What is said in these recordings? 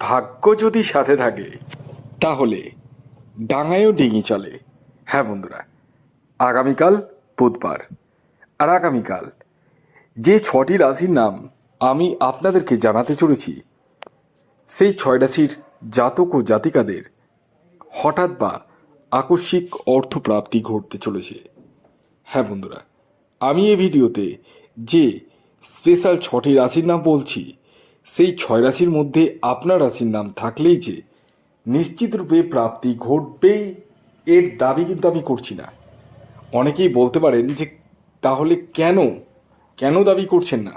ভাগ্য যদি সাথে থাকে তাহলে ডাঙায়ও ডিঙি চলে। হ্যাঁ বন্ধুরা, আগামীকাল বুধবার, আর আগামীকাল যে 6টি রাশির নাম আমি আপনাদেরকে জানাতে চলেছি, সেই 6 রাশির জাতক ও জাতিকাদের হঠাৎ বা আকস্মিক অর্থপ্রাপ্তি ঘটতে চলেছে। হ্যাঁ বন্ধুরা, আমি এই ভিডিওতে যে স্পেশাল 6টি রাশির নাম বলছি, সেই 6 রাশির মধ্যে আপনার রাশির নাম থাকলেই যে নিশ্চিত রূপে প্রাপ্তি ঘটবেই, এর দাবি কিন্তু আমি করছি না। অনেকেই বলতে পারেন যে তাহলে কেন কেন দাবি করছেন না?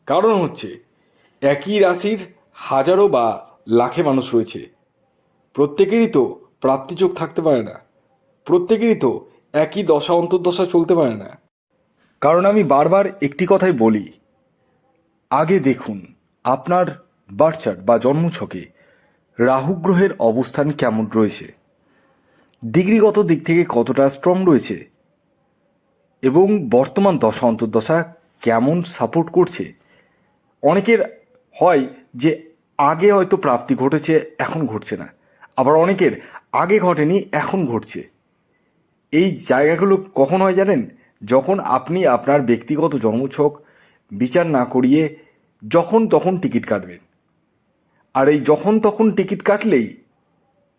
কারণ হচ্ছে একই রাশির হাজারো বা লাখে মানুষ রয়েছে, প্রত্যেকেরই তো প্রাপ্তিযোগ থাকতে পারে না, প্রত্যেকেরই তো একই দশা অন্তর্দশা চলতে পারে না। কারণ আমি বারবার একটি কথাই বলি, আগে দেখুন আপনার বার্থ চার্ট বা জন্মছকে রাহু গ্রহের অবস্থান কেমন রয়েছে, ডিগ্রিগত দিক থেকে কতটা স্ট্রং রয়েছে, এবং বর্তমান দশা অন্তর্দশা কেমন সাপোর্ট করছে। অনেকের হয় যে আগে হয়তো প্রাপ্তি ঘটেছে, এখন ঘটছে না, আবার অনেকের আগে ঘটেনি, এখন ঘটছে। এই জায়গাগুলো কখন হয় জানেন? যখন আপনি আপনার ব্যক্তিগত জন্মছক বিচার না করিয়ে যখন তখন টিকিট কাটবেন। আর এই যখন তখন টিকিট কাটলেই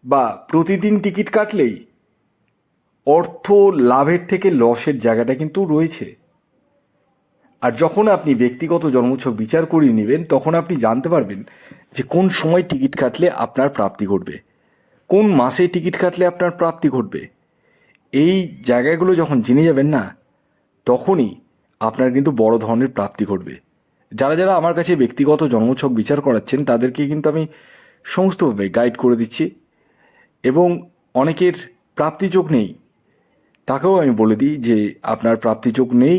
বা প্রতিদিন টিকিট কাটলেই অর্থ লাভের থেকে লসের জায়গাটা কিন্তু রয়েছে। আর যখন আপনি ব্যক্তিগত জন্মছক বিচার করিয়ে নেবেন, তখন আপনি জানতে পারবেন যে কোন সময় টিকিট কাটলে আপনার প্রাপ্তি ঘটবে, কোন মাসে টিকিট কাটলে আপনার প্রাপ্তি ঘটবে। এই জায়গাগুলো যখন জেনে যাবেন না, তখনই আপনার কিন্তু বড় ধরনের প্রাপ্তি ঘটবে। যারা যারা আমার কাছে ব্যক্তিগত জন্মছক বিচার করাচ্ছেন, তাদেরকে কিন্তু আমি সমস্তভাবে গাইড করে দিচ্ছি, এবং অনেকের প্রাপ্তিযোগ নেই, তাকেও আমি বলে দিই যে আপনার প্রাপ্তিযোগ নেই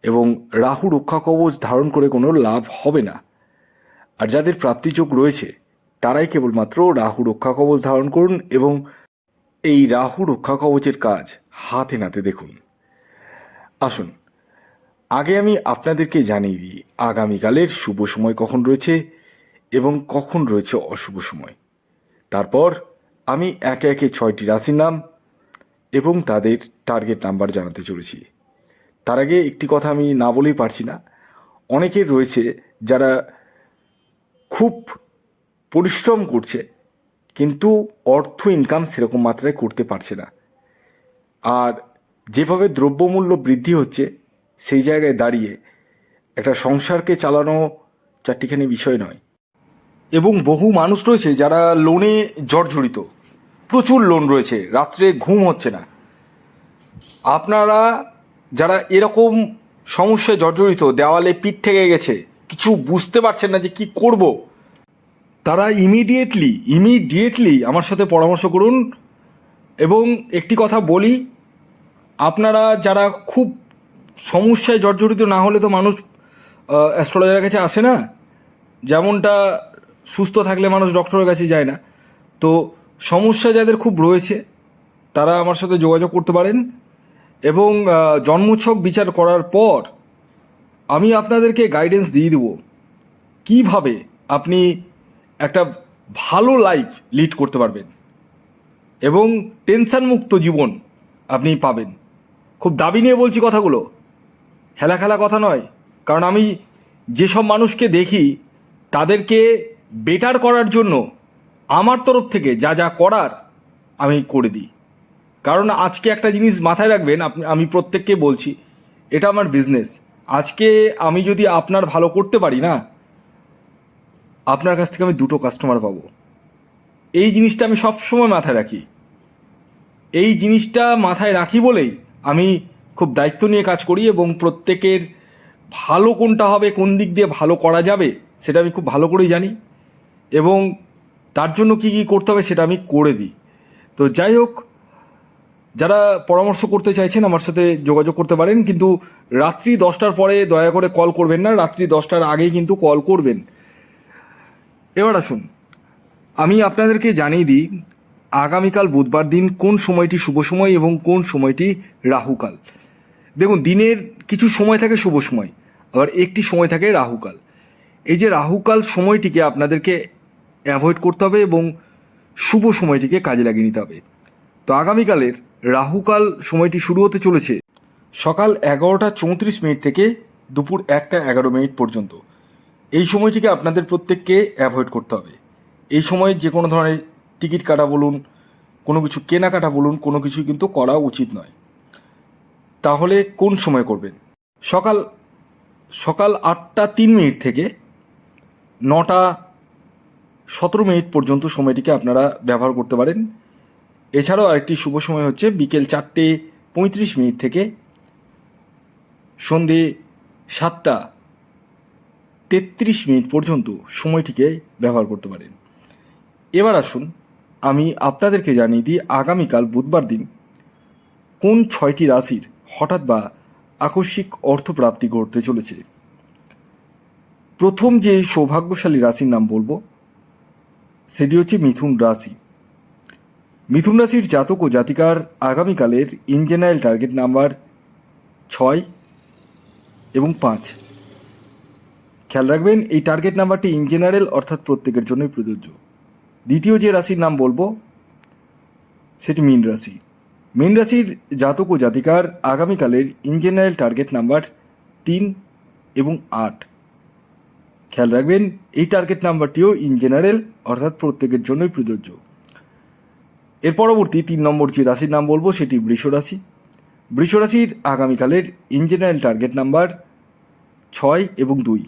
এবং রাহু রক্ষা কবচ ধারণ করে কোনো লাভ হবে না। আর যাদের প্রাপ্তিযোগ রয়েছে তারাই কেবলমাত্র রাহু রক্ষা কবচ ধারণ করুন, এবং এই রাহু রক্ষা কবচের কাজ হাতে নাতে দেখুন। আসুন, আগে আমি আপনাদেরকে জানিয়ে দিই আগামীকালের শুভ সময় কখন রয়েছে এবং কখন রয়েছে অশুভ সময়। তারপর আমি একে একে 6টি রাশির নাম এবং তাদের টার্গেট নাম্বার জানাতে চলেছি। তার আগে একটি কথা আমি না বলেই পারছি না, অনেকের রয়েছে যারা খুব পরিশ্রম করছে কিন্তু অর্থ ইনকাম সেরকম মাত্রায় করতে পারছে না। আর যেভাবে দ্রব্যমূল্য বৃদ্ধি হচ্ছে, সেই জায়গায় দাঁড়িয়ে একটা সংসারকে চালানো চারটিখানি বিষয় নয়। এবং বহু মানুষ রয়েছে যারা লোনে জর্জরিত, প্রচুর লোন রয়েছে, রাত্রে ঘুম হচ্ছে না। আপনারা যারা এরকম সমস্যায় জর্জরিত, দেওয়ালে পিঠ ঠেকে গেছে, কিছু বুঝতে পারছেন না যে কি করব, তারা ইমিডিয়েটলি আমার সাথে পরামর্শ করুন। এবং একটি কথা বলি, আপনারা যারা খুব সমস্যায় জর্জরিত না হলে তো মানুষ অ্যাস্ট্রোলজারের কাছে আসে না, যেমনটা সুস্থ থাকলে মানুষ ডক্টরের কাছে যায় না। তো সমস্যা যাদের খুব রয়েছে তারা আমার সাথে যোগাযোগ করতে পারেন, এবং জন্মছক বিচার করার পর আমি আপনাদেরকে গাইডেন্স দিয়ে দেব কীভাবে আপনি একটা ভালো লাইফ লিড করতে পারবেন এবং টেনশন মুক্ত জীবন আপনি পাবেন। খুব দাবি নিয়ে বলছি কথাগুলো, খেলা কথা নয়। কারণ আমি যেসব মানুষকে দেখি তাদেরকে বেটার করার জন্য আমার তরফ থেকে যা যা করার আমি করে দিই। কারণ আজকে একটা জিনিস মাথায় রাখবেন, আমি প্রত্যেককে বলছি, এটা আমার বিজনেস। আজকে আমি যদি আপনার ভালো করতে পারি না, আপনার কাছ থেকে আমি 2টো কাস্টমার পাবো। এই জিনিসটা আমি সবসময় মাথায় রাখি। এই জিনিসটা মাথায় রাখি বলেই আমি খুব দায়িত্ব নিয়ে কাজ করি, এবং প্রত্যেকের ভালো কোনটা হবে, কোন দিক দিয়ে ভালো করা যাবে সেটা আমি খুব ভালো করেই জানি, এবং তার জন্য কী কী করতে হবে সেটা আমি করে দিই। তো যাই হোক, যারা পরামর্শ করতে চাইছেন আমার সাথে যোগাযোগ করতে পারেন, কিন্তু রাত্রি 10টার পরে দয়া করে কল করবেন না, রাত্রি 10টার আগেই কিন্তু কল করবেন। এবার আসুন, আমি আপনাদেরকে জানিয়ে দিই আগামীকাল বুধবার দিন কোন সময়টি শুভ সময় এবং কোন সময়টি রাহুকাল। দেখুন, দিনের কিছু সময় থাকে শুভ সময়, আবার একটি সময় থাকে রাহুকাল। এই যে রাহুকাল সময়টিকে আপনাদেরকে অ্যাভয়েড করতে হবে এবং শুভ সময়টিকে কাজে লাগিয়ে নিতে হবে। তো আগামীকালের রাহুকাল সময়টি শুরু হতে চলেছে সকাল 11:34 থেকে দুপুর 1:11 পর্যন্ত। এই সময়টিকে আপনাদের প্রত্যেককে অ্যাভয়েড করতে হবে। এই সময়ে যে কোনো ধরনের টিকিট কাটা বলুন, কোনো কিছু কেনাকাটা বলুন, কোনো কিছুই কিন্তু করা উচিত নয়। তাহলে কোন সময় করবেন? সকাল সকাল 8:03 থেকে 9:17 পর্যন্ত সময়টিকে আপনারা ব্যবহার করতে পারেন। এছাড়াও আরেকটি শুভ সময় হচ্ছে বিকেল 4:35 থেকে সন্ধে 7:33 পর্যন্ত সময়টিকে ব্যবহার করতে পারেন। এবার আসুন আমি আপনাদেরকে জানিয়ে দিই আগামীকাল বুধবার দিন কোন 6টি রাশির হঠাৎ বা আকস্মিক অর্থপ্রাপ্তি ঘটতে চলেছে। প্রথম যে সৌভাগ্যশালী রাশির নাম বলবো সেটি হচ্ছে মিথুন রাশি। মিথুন রাশির জাতক ও জাতিকার আগামীকালের ইন জেনারেল টার্গেট নাম্বার 6 এবং 5। খেয়াল রাখবেন এই টার্গেট নাম্বারটি ইন জেনারেল অর্থাৎ প্রত্যেকের জন্যই প্রযোজ্য। দ্বিতীয় যে রাশির নাম বলবো সেটি মীন রাশি। মীন রাশির জাতক ও জাতিকার আগামীকালের ইন জেনারেল টার্গেট নাম্বার 3 এবং 8। খেয়াল রাখবেন এই টার্গেট নাম্বারটিও ইন জেনারেল অর্থাৎ প্রত্যেকের জন্যই প্রযোজ্য। এর পরবর্তী 3 নম্বর যে রাশির নাম বলবো সেটি বৃষ রাশি। বৃষ রাশির আগামীকালের ইন জেনারেল টার্গেট নাম্বার 6 এবং 2।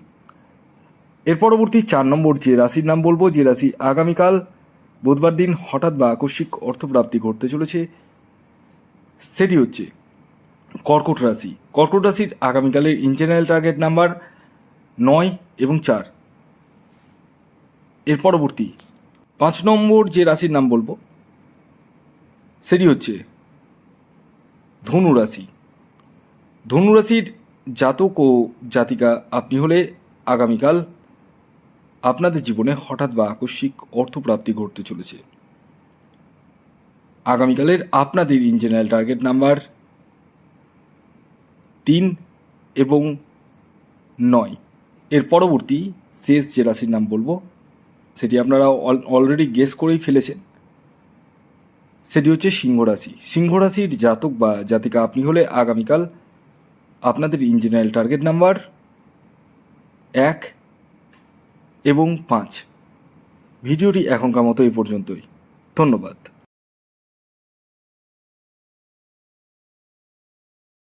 এর পরবর্তী 4 নম্বর যে রাশির নাম বলবো, যে রাশি আগামীকাল বুধবার দিন হঠাৎ বা আকস্মিক অর্থপ্রাপ্তি ঘটতে চলেছে সেটি হচ্ছে কর্কট রাশি। কর্কট রাশির আগামীকালের ইন জেনারেল টার্গেট নাম্বার 9 এবং 4। এর পরবর্তী 5 নম্বর যে রাশির নাম বলবো সেটি হচ্ছে ধনু রাশি। ধনু রাশির জাতক ও জাতিকা আপনি হলে আগামীকাল আপনাদের জীবনে হঠাৎ বা আকস্মিক অর্থপ্রাপ্তি ঘটতে চলেছে। আগামীকালের আপনাদের ইন জেনারেল টার্গেট নাম্বার 3 এবং 9। এর পরবর্তী শেষ যে রাশির নাম বলবো সেটি আপনারা অলরেডি গেস করেই ফেলেছেন, সেটি হচ্ছে সিংহ রাশি। সিংহ রাশির জাতক বা জাতিকা আপনি হলে আগামীকাল আপনাদের ইন জেনারেল টার্গেট নাম্বার 1 এবং 5। ভিডিওটি এখনকার মতো এই পর্যন্তই। ধন্যবাদ।